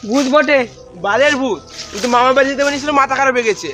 ভূত বটে। বালের ভূত, কিন্তু মামার বাড়ি যেতে বলেছিল, মাথা খারাপ হয়ে গেছে।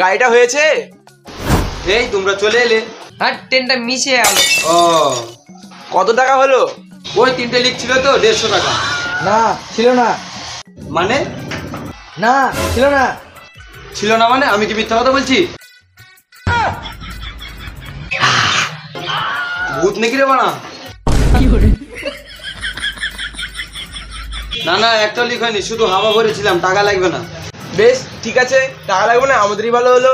গাড়িটা হয়েছে? এই তোমরা চলে এলে। আর ট্রেনটা মিশে গেল। ও, কত টাকা হলো? ওই 3টে লিখছিল তো 150 টাকা। না ছিল না। মানে না ছিল না। ছিল না মানে? আমি কি মিথ্যা কথা বলছি? ভূত নাকি রে বানা? না না, একটা লিখ হয়নি, শুধু হাওয়া ভরেছিলাম, টাকা লাগবে না। বেশ ঠিক আছে, টাকা লাগবে না, আমাদেরই ভালো হলো।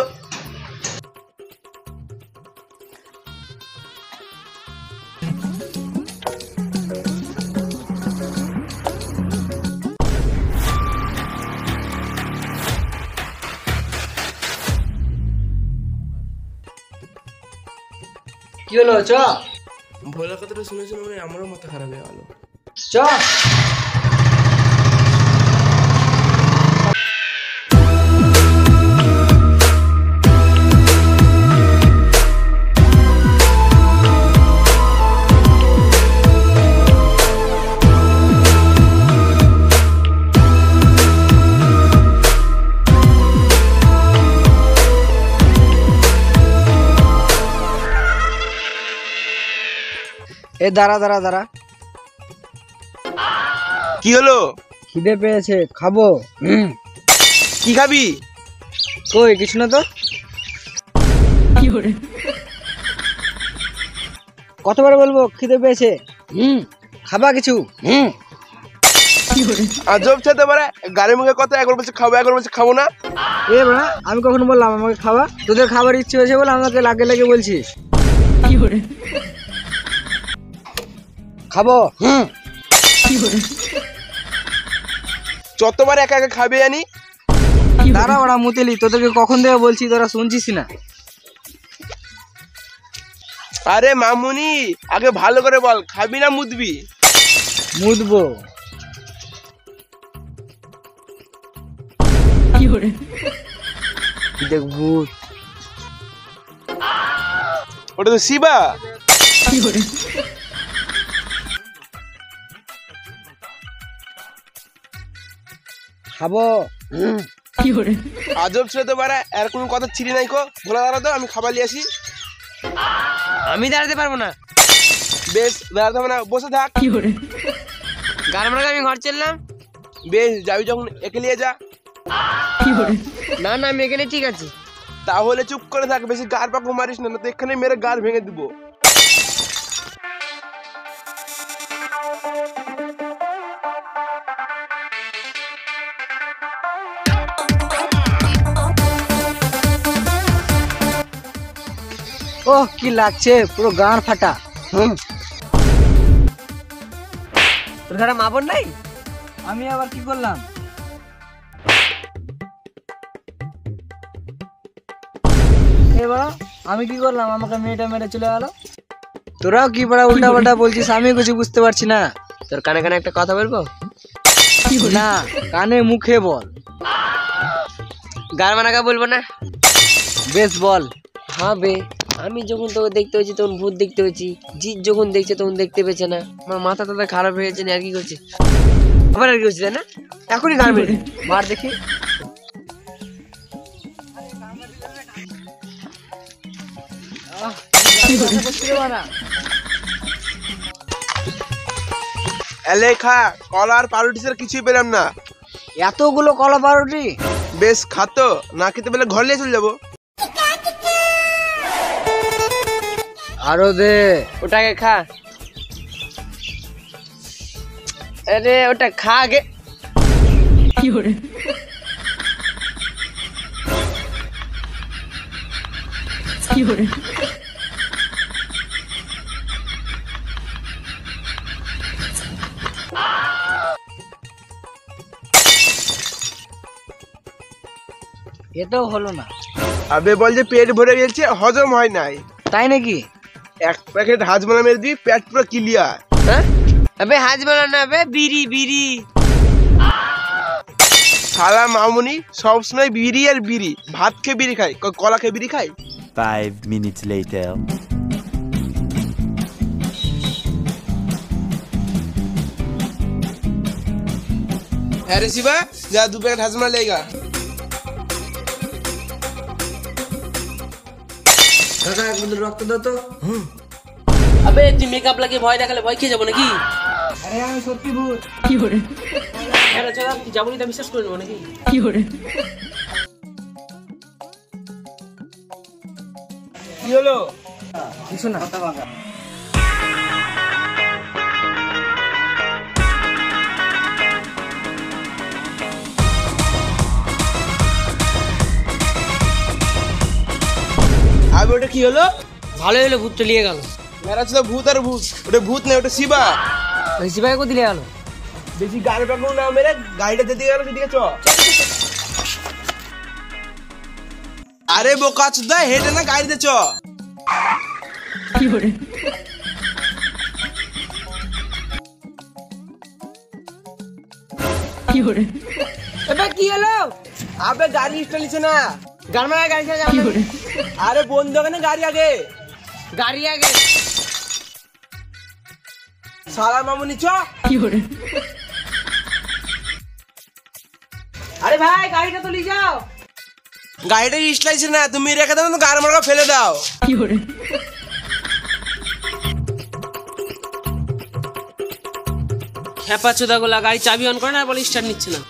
কি হলো? চ ভোলার কথাটা শুনে শুনে মানে আমারও মাথা খারাপ হয়ে গেল। চ। এ দাঁড়া দাঁড়া দাঁড়া। কি হলো? খিদে পেয়েছে, খাবো। কি খাবি? কই কিছু না তো। কতবার বলবো খিদে পেয়েছে? খাবা কিছু? আজব খেতে পারে, গাড়ির মুখে কথা, একবার বলছে খাবো, একবার বলছে খাবো না। এ বাড়া, আমি কখন বললাম আমাকে খাওয়া? তোদের খাবার ইচ্ছে হয়েছে বলে আমাকে লাগে লাগে বলছিস। খাবো। যতবার একা একা খাবে জানি। দাঁড়া ওরা মুতেলি, তোদেরকে কখন থেকে বলছি, তোরা শুনছিস না। আরে মামুনি, আগে ভালো করে বল, খাবি না মুদবি? মুতবো। দেখবো ওটা তো শিবা। খাবো। আজব ছেলে তো পারে, আর কোনো কথা ছিলি নাই কো। ভোলা দাঁড়া তো, আমি খাবার নিয়ে আসি। আমি দাঁড়াতে পারবো না। বেশ দাঁড়াতে হবে না, বসে থাক। গান মারা আমি ঘর চললাম। বেশ যাবি যখন একে নিয়ে যা। না না আমি এখানে ঠিক আছে। তাহলে চুপ করে থাক, বেশি গার পাকু মারিস না, তো এখানে মেরে গার ভেঙে দিব। ওহ কি লাগছে, পুরো গান ফাটা। তোর ঘরে মা বোন নাই? আমি আবার কি করলাম? এবার আমি কি করলাম? আমাকে মেয়েটা মেরে চলে গেল। তোরাও কি বড় উল্টা পাল্টা বলছিস, আমি কিছু বুঝতে পারছি না। তোর কানে কানে একটা কথা বলবো? না, কানে মুখে বল। গান মানাকা বলবো না? বেশ বল। হ্যাঁ বে, আমি যখন তোকে দেখতে হয়েছি তখন ভূত দেখতে হয়েছি, জিৎ যখন দেখছে তখন দেখতে পেয়েছে না। আমার মাথা টাথা খারাপ হয়ে গেছে, আর কি করছি? আবার আর কি করছি, তাই না? এখনই গান মেরে মার দেখি। এলেখা কলা আর পাউরুটি ছাড়া কিছুই পেলাম না। এতগুলো কলা পাউরুটি? বেশ খাতো, না খেতে পেলে ঘর নিয়ে চলে যাবো। আরো দে। ওটাকে খা। আরে ওটা খা আগে। এটাও হলো না। আবে বল যে পেট ভরে গেছে, হজম হয় নাই। তাই নাকি? এক প্যাকেট হাজমোলা মেরে দিবি, পেট পুরো ক্লিয়ার। হ্যাঁ আবে হাজমালা না বে, বিড়ি বিড়ি। শালা মামুনি সবসময় বিড়ি আর বিড়ি, ভাত খেয়ে বিড়ি খায়, কলা খেয়ে বিড়ি খায়। 5 minutes later. হ্যাঁ রে শিবা, যা 2 প্যাকেট হাজমোলা লেগা। কাকা এক বোতল রক্ত দাও তো। আবে তুই মেকআপ লাগিয়ে ভয় দেখালে ভয় খেয়ে যাবো নাকি? আরে আমি সত্যি ভূত। হ্যাঁ চল, তুই যাবো নি তা বিশ্বাস করে নেবো নাকি? কি হলো? কিছু না। আবে ওটা কি হলো? ভালো হলো, ভূত চলিয়ে গেল। মেরা ছিল ভূত আর ভূত, ওটা ভূত না, ওটা শিবা। শিবাই কো দিলে গেল? বেশি গাড়ি পাকড় না মেরে গাড়িটা যেদিকে গেল সেদিকে চ। আরে বোকা চুদা, হেঁটে না গাড়িতে চ। এবে কি হলো? আবে গাড়ি স্টার্ট নিচ্ছে না। গাড়মারা গাড়ি চলে যাও। আরে বন্ধ কেন, গাড়ি আগে। গাড়ি আগে। শালা মামুনি চ। আরে ভাই গাড়িটা তো নিয়ে যাও। গাড়িটা স্টার্ট নিচ্ছে না, তুমি রেখে দাও না, গাড়ি মার্কা ফেলে দাও। খেপা চোদা গোলা গাড়ি চাবি অন করে না, বলে স্টার্ট নিচ্ছে না।